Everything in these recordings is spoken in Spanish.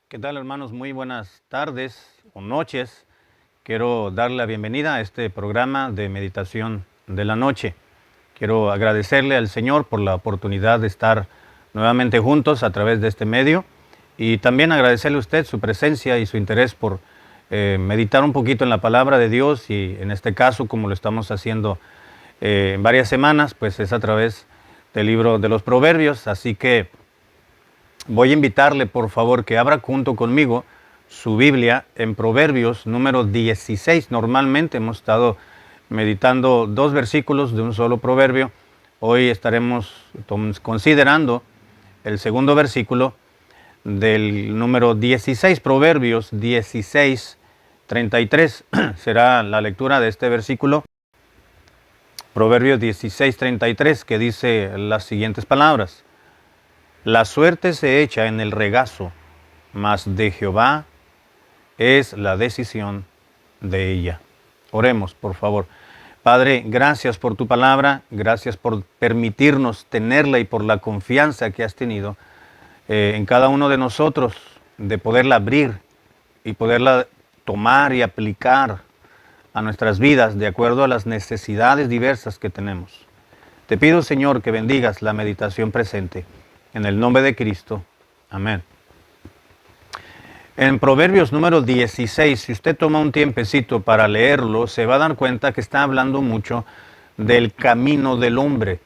¿Qué tal, hermanos? Muy buenas tardes o noches. Quiero darle la bienvenida a este programa de meditación de la noche. Quiero agradecerle al Señor por la oportunidad de estar nuevamente juntos a través de este medio y también agradecerle a usted su presencia y su interés por meditar un poquito en la palabra de Dios, y en este caso, como lo estamos haciendo en varias semanas, pues es a través del libro de los Proverbios. Así que voy a invitarle, por favor, que abra junto conmigo su Biblia en Proverbios número 16. Normalmente hemos estado meditando 2 versículos de un solo proverbio. Hoy estaremos considerando el segundo versículo del número 16, Proverbios 16, 33. Será la lectura de este versículo, Proverbios 16, 33, que dice las siguientes palabras: La suerte se echa en el regazo, mas de Jehová es la decisión de ella. Oremos, por favor. Padre, gracias por tu palabra, gracias por permitirnos tenerla y por la confianza que has tenido en cada uno de nosotros, de poderla abrir y poderla tomar y aplicar a nuestras vidas de acuerdo a las necesidades diversas que tenemos. Te pido, Señor, que bendigas la meditación presente. En el nombre de Cristo. Amén. En Proverbios número 16, si usted toma un tiempecito para leerlo, se va a dar cuenta que está hablando mucho del camino del hombre.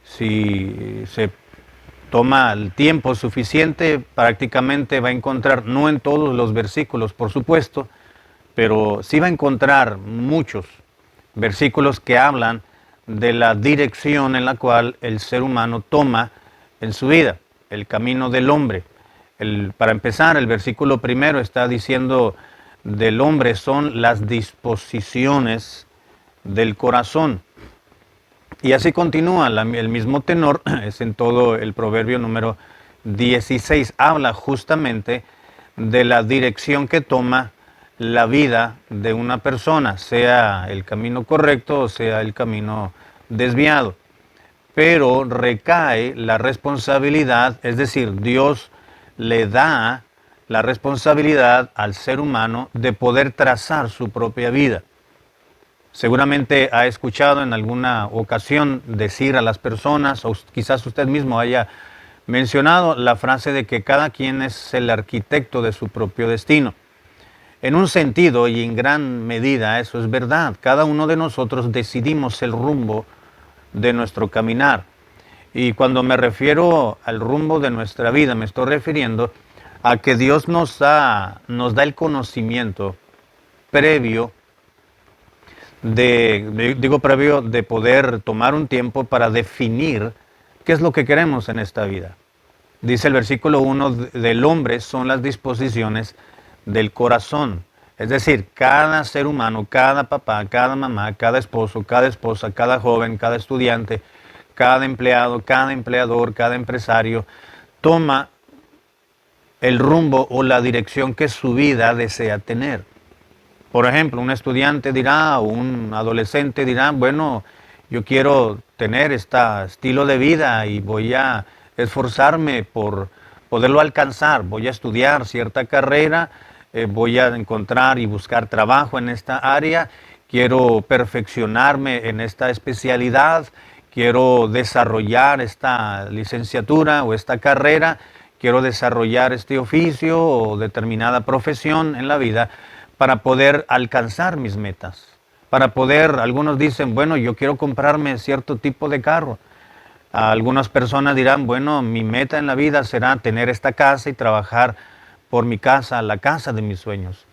Si se toma el tiempo suficiente, prácticamente va a encontrar, no en todos los versículos, por supuesto, pero sí va a encontrar muchos versículos que hablan de la dirección en la cual el ser humano toma en su vida, el camino del hombre. Para empezar, el versículo primero está diciendo del hombre son las disposiciones del corazón. Y así continúa el mismo tenor, es en todo el proverbio número 16. Habla justamente de la dirección que toma la vida de una persona, sea el camino correcto o sea el camino desviado. Pero recae la responsabilidad, es decir, Dios le da la responsabilidad al ser humano de poder trazar su propia vida. Seguramente ha escuchado en alguna ocasión decir a las personas, o quizás usted mismo haya mencionado la frase de que cada quien es el arquitecto de su propio destino. En un sentido y en gran medida eso es verdad. Cada uno de nosotros decidimos el rumbo de nuestro caminar. Y cuando me refiero al rumbo de nuestra vida, me estoy refiriendo a que Dios nos da el conocimiento previo de poder tomar un tiempo para definir qué es lo que queremos en esta vida. Dice el versículo 1, del hombre son las disposiciones del corazón. Es decir, cada ser humano, cada papá, cada mamá, cada esposo, cada esposa, cada joven, cada estudiante, cada empleado, cada empleador, cada empresario, toma el rumbo o la dirección que su vida desea tener. Por ejemplo, un estudiante dirá, o un adolescente dirá, bueno, yo quiero tener este estilo de vida y voy a esforzarme por poderlo alcanzar, voy a estudiar cierta carrera, voy a encontrar y buscar trabajo en esta área, quiero perfeccionarme en esta especialidad, quiero desarrollar esta licenciatura o esta carrera, quiero desarrollar este oficio o determinada profesión en la vida para poder alcanzar mis metas. Para poder, algunos dicen, bueno, yo quiero comprarme cierto tipo de carro. Algunas personas dirán, bueno, mi meta en la vida será tener esta casa y trabajar por mi casa, la casa de mis sueños.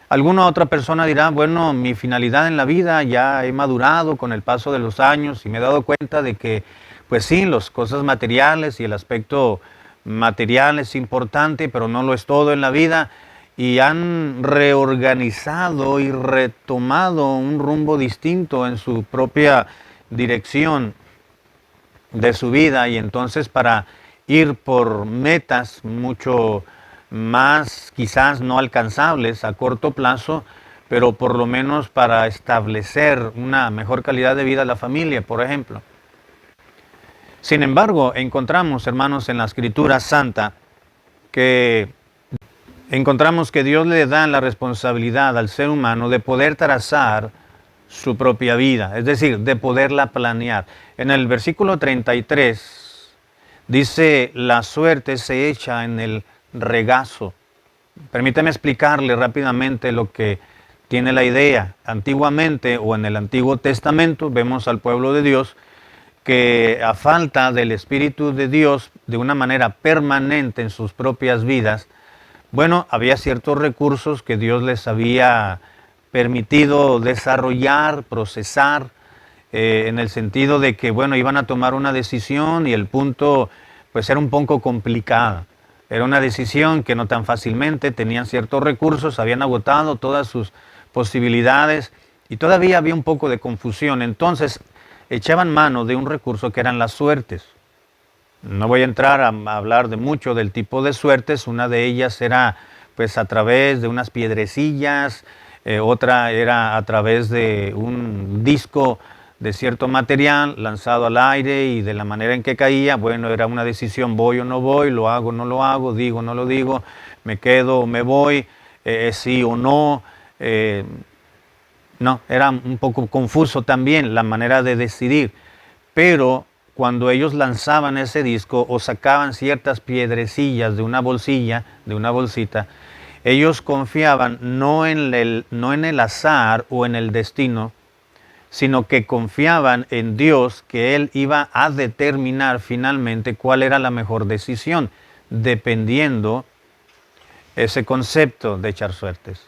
Alguna otra persona dirá, bueno, mi finalidad en la vida, ya he madurado con el paso de los años y me he dado cuenta de que, pues sí, las cosas materiales y el aspecto material es importante, pero no lo es todo en la vida, y han reorganizado y retomado un rumbo distinto en su propia dirección de su vida, y entonces para ir por metas mucho más quizás no alcanzables a corto plazo, pero por lo menos para establecer una mejor calidad de vida a la familia, por ejemplo. Sin embargo, encontramos, hermanos, en la Escritura Santa que encontramos que Dios le da la responsabilidad al ser humano de poder trazar su propia vida, es decir, de poderla planear. En el versículo 33 dice, la suerte se echa en el regazo. Permítame explicarle rápidamente lo que tiene la idea. Antiguamente o en el Antiguo Testamento vemos al pueblo de Dios que a falta del Espíritu de Dios de una manera permanente en sus propias vidas, bueno, había ciertos recursos que Dios les había permitido desarrollar, procesar, en el sentido de que, bueno, iban a tomar una decisión y el punto, pues era un poco complicada. Era una decisión que no tan fácilmente, tenían ciertos recursos, habían agotado todas sus posibilidades y todavía había un poco de confusión. Entonces, echaban mano de un recurso que eran las suertes. No voy a entrar a hablar de mucho del tipo de suertes. Una de ellas era pues a través de unas piedrecillas, otra era a través de un disco de cierto material lanzado al aire y de la manera en que caía, bueno, era una decisión, voy o no voy, lo hago o no lo hago, digo o no lo digo, me quedo o me voy, sí o no. No, era un poco confuso también la manera de decidir, pero cuando ellos lanzaban ese disco o sacaban ciertas piedrecillas de una bolsilla, de una bolsita, ellos confiaban no en el azar o en el destino, sino que confiaban en Dios, que Él iba a determinar finalmente cuál era la mejor decisión, dependiendo ese concepto de echar suertes.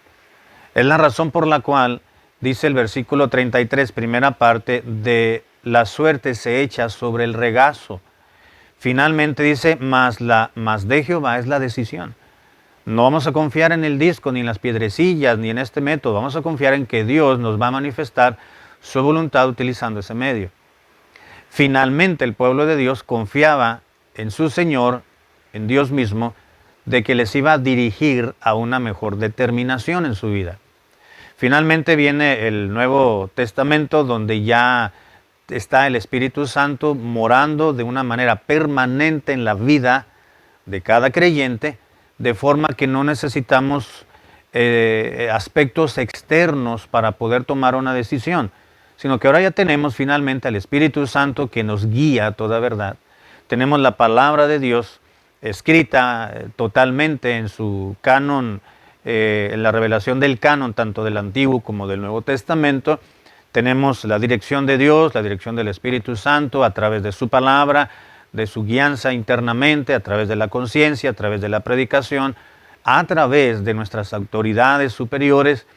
Es la razón por la cual dice el versículo 33, primera parte, de la suerte se echa sobre el regazo. Finalmente dice, mas de Jehová es la decisión. No vamos a confiar en el disco, ni en las piedrecillas, ni en este método. Vamos a confiar en que Dios nos va a manifestar su voluntad utilizando ese medio. Finalmente el pueblo de Dios confiaba en su Señor, en Dios mismo, de que les iba a dirigir a una mejor determinación en su vida. Finalmente viene el Nuevo Testamento, donde ya está el Espíritu Santo morando de una manera permanente en la vida de cada creyente, de forma que no necesitamos aspectos externos para poder tomar una decisión, sino que ahora ya tenemos finalmente al Espíritu Santo que nos guía a toda verdad. Tenemos la palabra de Dios escrita totalmente en su canon, en la revelación del canon, tanto del Antiguo como del Nuevo Testamento. Tenemos la dirección de Dios, la dirección del Espíritu Santo a través de su palabra, de su guianza internamente, a través de la conciencia, a través de la predicación, a través de nuestras autoridades superiores,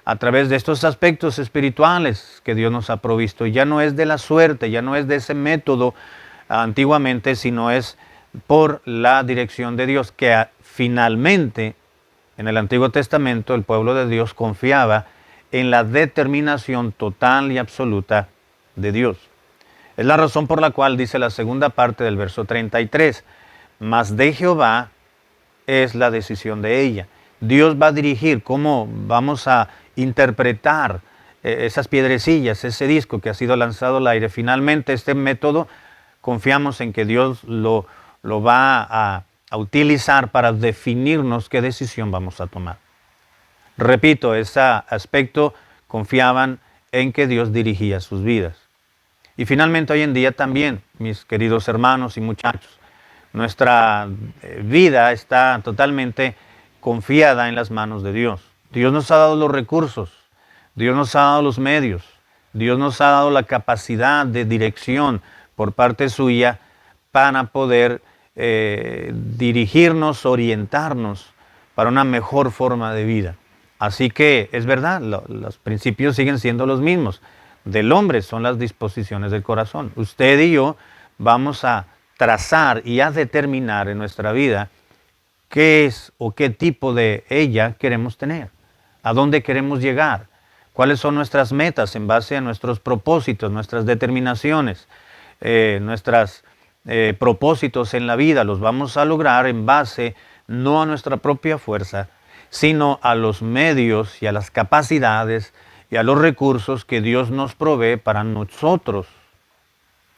a través de estos aspectos espirituales que Dios nos ha provisto. Ya no es de la suerte, ya no es de ese método antiguamente, sino es por la dirección de Dios, que finalmente en el Antiguo Testamento el pueblo de Dios confiaba en la determinación total y absoluta de Dios. Es la razón por la cual dice la segunda parte del verso 33, mas de Jehová es la decisión de ella. Dios va a dirigir cómo vamos a interpretar esas piedrecillas, ese disco que ha sido lanzado al aire. Finalmente este método confiamos en que Dios lo va a utilizar para definirnos qué decisión vamos a tomar. Repito, ese aspecto confiaban en que Dios dirigía sus vidas. Y finalmente hoy en día también, mis queridos hermanos y muchachos, nuestra vida está totalmente confiada en las manos de Dios. Dios nos ha dado los recursos, Dios nos ha dado los medios, Dios nos ha dado la capacidad de dirección por parte suya para poder dirigirnos, orientarnos para una mejor forma de vida. Así que es verdad, los principios siguen siendo los mismos. Del hombre son las disposiciones del corazón. Usted y yo vamos a trazar y a determinar en nuestra vida qué es o qué tipo de ella queremos tener, a dónde queremos llegar, cuáles son nuestras metas en base a nuestros propósitos, nuestras determinaciones, nuestros propósitos en la vida. Los vamos a lograr en base no a nuestra propia fuerza, sino a los medios y a las capacidades y a los recursos que Dios nos provee para nosotros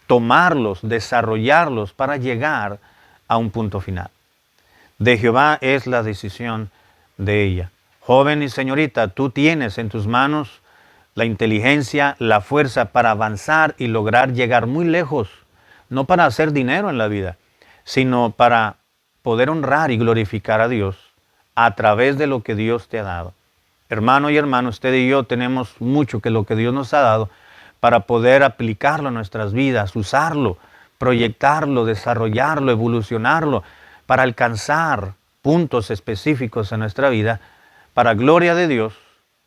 tomarlos, desarrollarlos para llegar a un punto final. De Jehová es la decisión, de ella. Joven y señorita, tú tienes en tus manos la inteligencia, la fuerza para avanzar y lograr llegar muy lejos, no para hacer dinero en la vida, sino para poder honrar y glorificar a Dios a través de lo que Dios te ha dado. Hermano y hermano, usted y yo tenemos mucho que lo que Dios nos ha dado para poder aplicarlo a nuestras vidas, usarlo, proyectarlo, desarrollarlo, evolucionarlo, para alcanzar puntos específicos en nuestra vida, para gloria de Dios,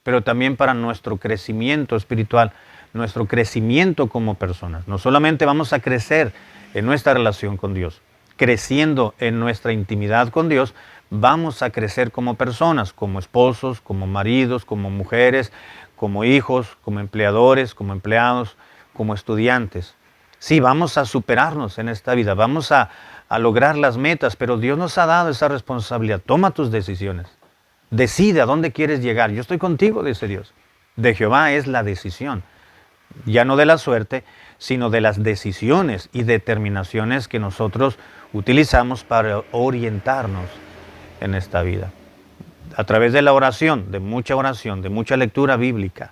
pero también para nuestro crecimiento espiritual, nuestro crecimiento como personas. No solamente vamos a crecer en nuestra relación con Dios, creciendo en nuestra intimidad con Dios, vamos a crecer como personas, como esposos, como maridos, como mujeres, como hijos, como empleadores, como empleados, como estudiantes. Sí, vamos a superarnos en esta vida, vamos a lograr las metas, pero Dios nos ha dado esa responsabilidad. Toma tus decisiones. Decide a dónde quieres llegar. Yo estoy contigo, dice Dios. De Jehová es la decisión. Ya no de la suerte, sino de las decisiones y determinaciones que nosotros utilizamos para orientarnos en esta vida. A través de la oración, de mucha lectura bíblica,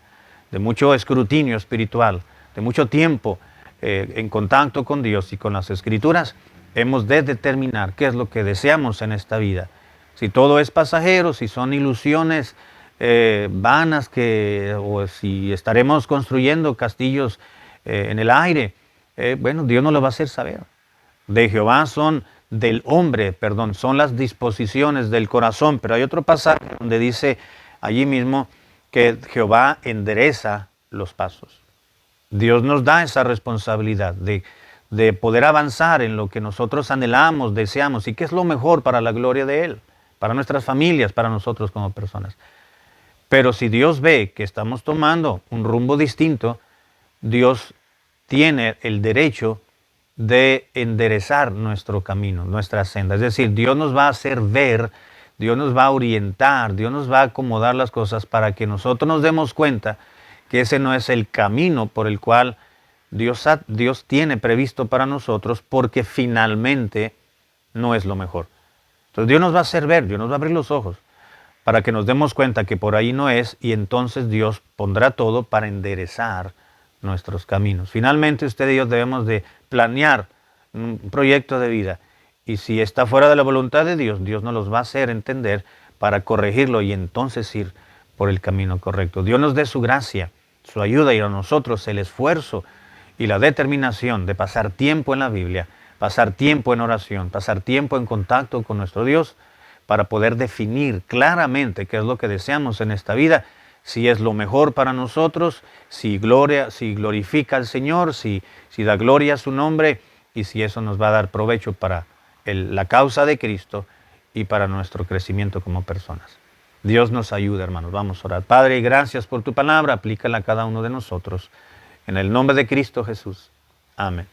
de mucho escrutinio espiritual, de mucho tiempo en contacto con Dios y con las Escrituras, hemos de determinar qué es lo que deseamos en esta vida. Si todo es pasajero, si son ilusiones vanas, o si estaremos construyendo castillos en el aire, bueno, Dios nos lo va a hacer saber. De Jehová son son las disposiciones del corazón, pero hay otro pasaje donde dice allí mismo que Jehová endereza los pasos. Dios nos da esa responsabilidad de poder avanzar en lo que nosotros anhelamos, deseamos y que es lo mejor para la gloria de Él, para nuestras familias, para nosotros como personas. Pero si Dios ve que estamos tomando un rumbo distinto, Dios tiene el derecho de enderezar nuestro camino, nuestra senda. Es decir, Dios nos va a hacer ver, Dios nos va a orientar, Dios nos va a acomodar las cosas para que nosotros nos demos cuenta que ese no es el camino por el cual Dios tiene previsto para nosotros, porque finalmente no es lo mejor. Entonces Dios nos va a hacer ver, Dios nos va a abrir los ojos para que nos demos cuenta que por ahí no es, y entonces Dios pondrá todo para enderezar nuestros caminos. Finalmente usted y yo debemos de planear un proyecto de vida, y si está fuera de la voluntad de Dios, Dios nos los va a hacer entender para corregirlo y entonces ir por el camino correcto. Dios nos dé su gracia, su ayuda, y a nosotros el esfuerzo y la determinación de pasar tiempo en la Biblia, pasar tiempo en oración, pasar tiempo en contacto con nuestro Dios, para poder definir claramente qué es lo que deseamos en esta vida, si es lo mejor para nosotros, si glorifica al Señor, si da gloria a su nombre, y si eso nos va a dar provecho para la causa de Cristo y para nuestro crecimiento como personas. Dios nos ayude, hermanos. Vamos a orar. Padre, gracias por tu palabra, aplícala a cada uno de nosotros. En el nombre de Cristo Jesús. Amén.